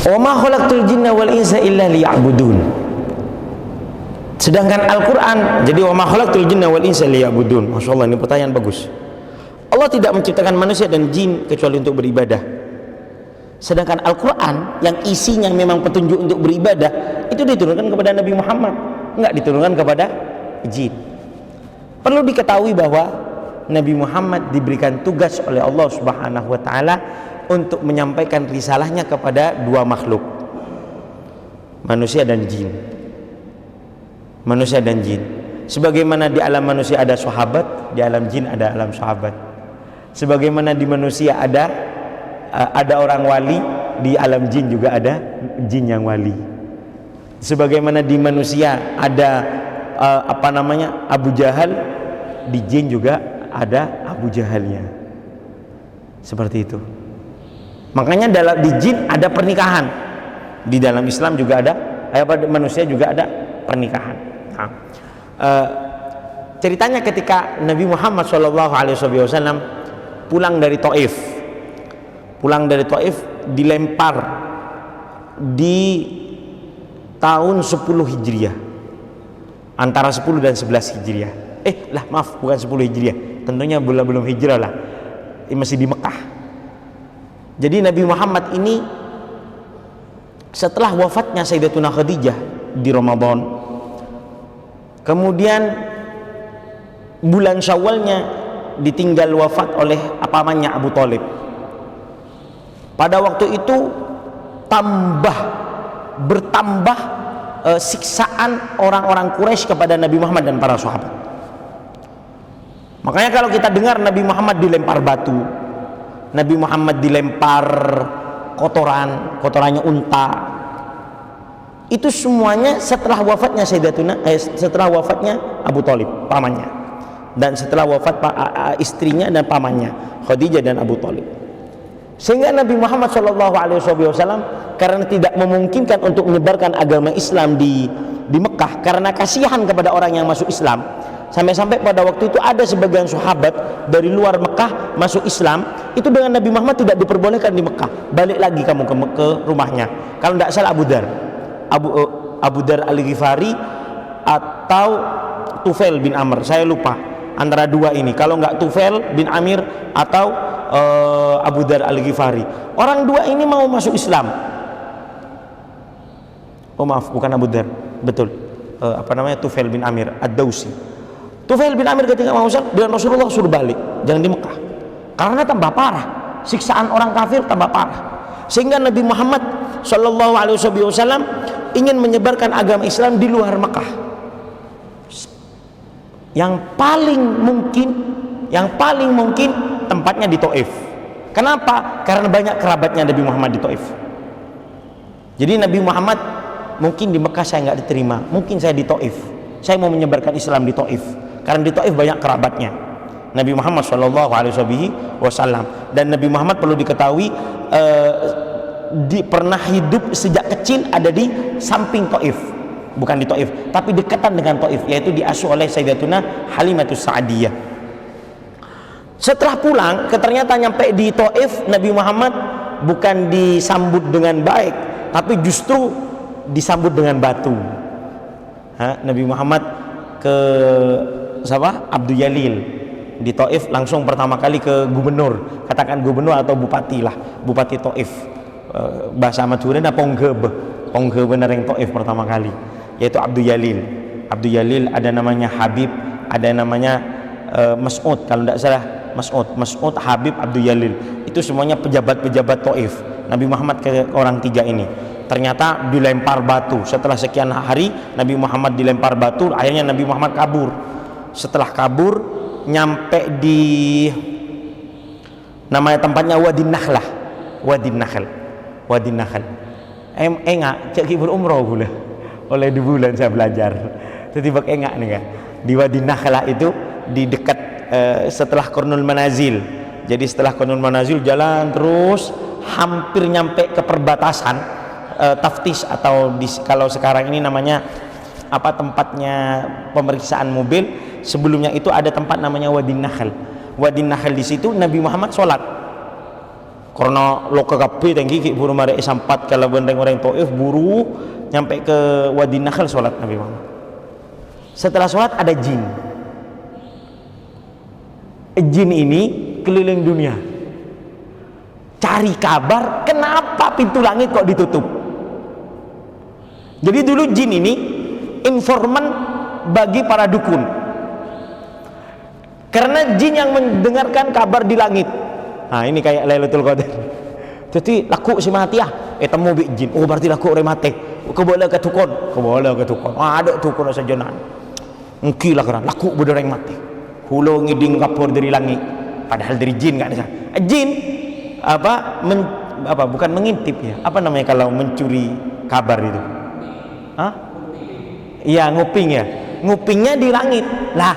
Wa ma khalaqtul jinna wal insa illa liya'budun. Sedangkan Al-Quran, jadi wa ma khalaqtul jinna wal insa liya'budun. Masya Allah, ini pertanyaan bagus. Allah tidak menciptakan manusia dan jin kecuali untuk beribadah. Sedangkan Al-Quran yang isinya memang petunjuk untuk beribadah, itu diturunkan kepada Nabi Muhammad, enggak diturunkan kepada jin. Perlu diketahui bahwa Nabi Muhammad diberikan tugas oleh Allah Subhanahu wa Ta'ala untuk menyampaikan risalahnya kepada dua makhluk, manusia dan jin. Manusia dan jin. Sebagaimana di alam manusia ada sahabat, di alam jin ada alam sahabat. Sebagaimana di manusia ada orang wali, di alam jin juga ada jin yang wali. Sebagaimana di manusia ada Abu Jahal, di jin juga ada Abu Jahalnya. Seperti itu. Makanya di jin ada pernikahan, di dalam Islam juga ada, manusia juga ada pernikahan. Nah, ceritanya ketika Nabi Muhammad SAW pulang dari Taif, dilempar di tahun 10 Hijriah, antara 10 dan 11 Hijriah. Bukan 10 Hijriah, tentunya belum hijrah lah, masih di Mekah. Jadi Nabi Muhammad ini setelah wafatnya Sayyidatuna Khadijah di Ramadan, kemudian bulan Syawalnya ditinggal wafat oleh pamannya Abu Thalib. Pada waktu itu bertambah siksaan orang-orang Quraisy kepada Nabi Muhammad dan para sahabat. Makanya kalau kita dengar Nabi Muhammad dilempar batu, Nabi Muhammad dilempar kotorannya unta, itu semuanya setelah wafatnya setelah wafatnya Abu Thalib, pamannya, dan setelah wafat istrinya dan pamannya Khadijah dan Abu Thalib. Sehingga Nabi Muhammad SAW karena tidak memungkinkan untuk menyebarkan agama Islam di Mekah, karena kasihan kepada orang yang masuk Islam, sampai-sampai pada waktu itu ada sebagian sahabat dari luar Mekah masuk Islam, itu dengan Nabi Muhammad tidak diperbolehkan di Mekah, balik lagi kamu ke rumahnya. Kalau tidak salah Abu Dar Al-Ghifari atau Tufail bin Amr, saya lupa antara dua ini. Kalau nggak Tufail bin Amir atau Abu Dar Al-Ghifari, orang dua ini mau masuk Islam. Oh maaf, bukan Abu Dar, betul, Tufail bin Amir Ad-Dausi. Tufail bin Amir ketika mau Islam dengan Rasulullah suruh balik, jangan di Mekah, karena tambah parah, siksaan orang kafir tambah parah. Sehingga Nabi Muhammad SAW ingin menyebarkan agama Islam di luar Mekah. Yang paling mungkin tempatnya di Taif. Kenapa? Karena banyak kerabatnya Nabi Muhammad di Taif. Jadi Nabi Muhammad, mungkin di Mekah saya nggak diterima, mungkin saya di Taif, saya mau menyebarkan Islam di Taif, karena di Taif banyak kerabatnya Nabi Muhammad SAW. Dan Nabi Muhammad perlu diketahui pernah hidup sejak kecil ada di samping Taif, bukan di Taif tapi dekatan dengan Taif, yaitu diasuh oleh Sayyidatuna Halimatus Sa'diyah. Setelah pulang, ternyata nyampe di Taif, Nabi Muhammad bukan disambut dengan baik, tapi justru disambut dengan batu. Nabi Muhammad ke Abdul Jalil di Taif, langsung pertama kali ke gubernur, katakan gubernur atau bupati lah, bupati Taif, bahasa Madura Pongge bener yang Taif pertama kali, yaitu Abdul Jalil. Abdul Jalil ada namanya Habib, ada namanya Mas'ud, kalau tidak salah Mas'ud, Habib, Abdul Jalil, itu semuanya pejabat-pejabat Taif. Nabi Muhammad ke orang tiga ini ternyata dilempar batu. Setelah sekian hari Nabi Muhammad dilempar batu, akhirnya Nabi Muhammad kabur. Setelah kabur, nyampe di namanya tempatnya Wadi Nahl. Enggak cek berumroh pula oleh 2 bulan saya belajar. Tiba enggak nih kan di Wadi Nakhlah, itu di dekat setelah Qurunul Manazil. Jadi setelah Qurunul Manazil jalan terus hampir nyampe ke perbatasan taftis, atau kalau sekarang ini namanya tempatnya pemeriksaan mobil. Sebelumnya itu ada tempat namanya Wadi Nahl. Di situ Nabi Muhammad sholat karena lo kegapi tinggi ki buru mare sampat kalau bendeng orang Taif buru nyampe ke Wadi Nakhl sholat Nabi Muhammad. Setelah sholat ada jin. Jin ini keliling dunia cari kabar kenapa pintu langit kok ditutup. Jadi dulu jin ini informan bagi para dukun, karena jin yang mendengarkan kabar di langit. Nah ini kayak Lailatul Qadar. Jadi laku si mati temu bi jin. Oh berarti laku orang mati. Keboleh ke tukun, ada tukun saja nan. Mungkin lah kerana laku bener orang mati. Hulo ngiding kapur dari langit. Padahal dari jin nggak ada. Jin bukan mengintip ya. Apa namanya kalau mencuri kabar itu? Hah? Iya nguping ya. Ngupingnya di langit. Lah.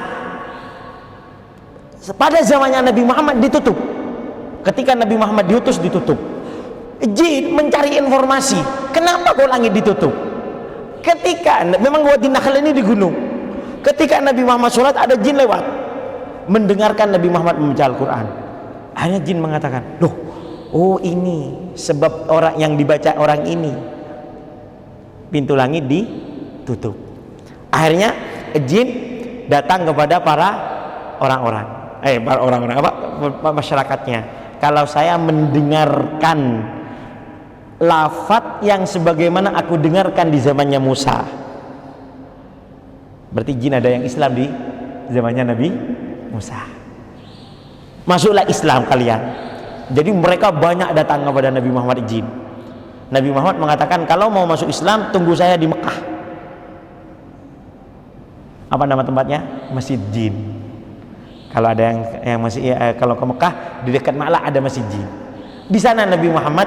Pada zamannya Nabi Muhammad ditutup. Ketika Nabi Muhammad diutus ditutup. Jin mencari informasi. Kenapa kok langit ditutup? Ketika memang Wadi Nakhl ini di gunung. Ketika Nabi Muhammad sholat ada jin lewat mendengarkan Nabi Muhammad membaca Al-Quran. Akhirnya jin mengatakan, loh, oh ini sebab orang yang dibaca orang ini pintu langit ditutup. Akhirnya jin datang kepada para orang-orang masyarakatnya. Kalau saya mendengarkan lafaz yang sebagaimana aku dengarkan di zamannya Musa, berarti jin ada yang Islam di zamannya Nabi Musa. Masuklah Islam kalian. Jadi mereka banyak datang kepada Nabi Muhammad jin. Nabi Muhammad mengatakan kalau mau masuk Islam tunggu saya di Mekah. Apa nama tempatnya? Masjid Jin. Kalau ada yang masih kalau ke Mekah di dekat Ma'la ada Masjid Jin. Di sana Nabi Muhammad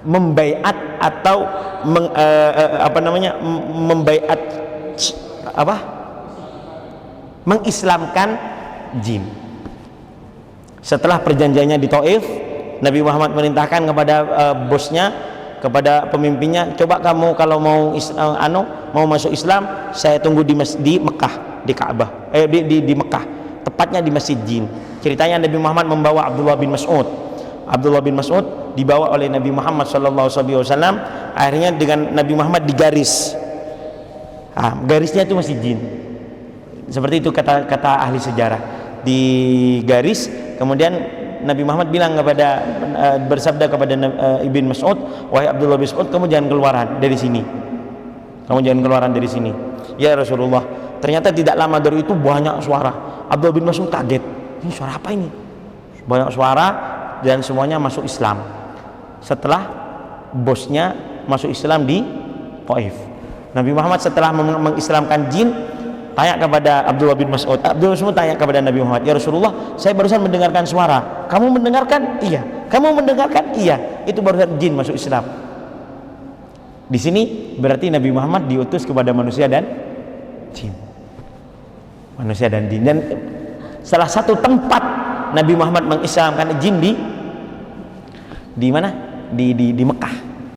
membaiat atau membaiat mengislamkan jin. Setelah perjanjiannya di Taif, Nabi Muhammad merintahkan kepada bosnya, kepada pemimpinnya, coba kamu kalau mau masuk Islam, saya tunggu di Mekah, di Ka'bah, di Mekah, tepatnya di Masjid Jin. Ceritanya Nabi Muhammad membawa Abdullah bin Mas'ud. Abdullah bin Mas'ud dibawa oleh Nabi Muhammad SAW. Akhirnya dengan Nabi Muhammad digaris. Garisnya itu Masjid Jin. Seperti itu kata ahli sejarah. Digaris, kemudian Nabi Muhammad bilang bersabda kepada Ibn Mas'ud, wahai Abdullah bin Mas'ud, kamu jangan keluaran dari sini. Kamu jangan keluaran dari sini. Ya Rasulullah. Ternyata tidak lama dari itu banyak suara. Abdullah bin Mas'ud kaget. Ini suara apa ini? Banyak suara dan semuanya masuk Islam. Setelah bosnya masuk Islam di Taif. Nabi Muhammad setelah mengislamkan jin, tanya kepada Abdullah bin Mas'ud. Abdullah bin Mas'ud tanya kepada Nabi Muhammad, ya Rasulullah, saya barusan mendengarkan suara. Kamu mendengarkan? Iya. Kamu mendengarkan? Iya. Itu barusan jin masuk Islam. Di sini berarti Nabi Muhammad diutus kepada manusia dan jin. Manusia dan jin. Dan salah satu tempat Nabi Muhammad mengislamkan jin di mana? Di Mekah.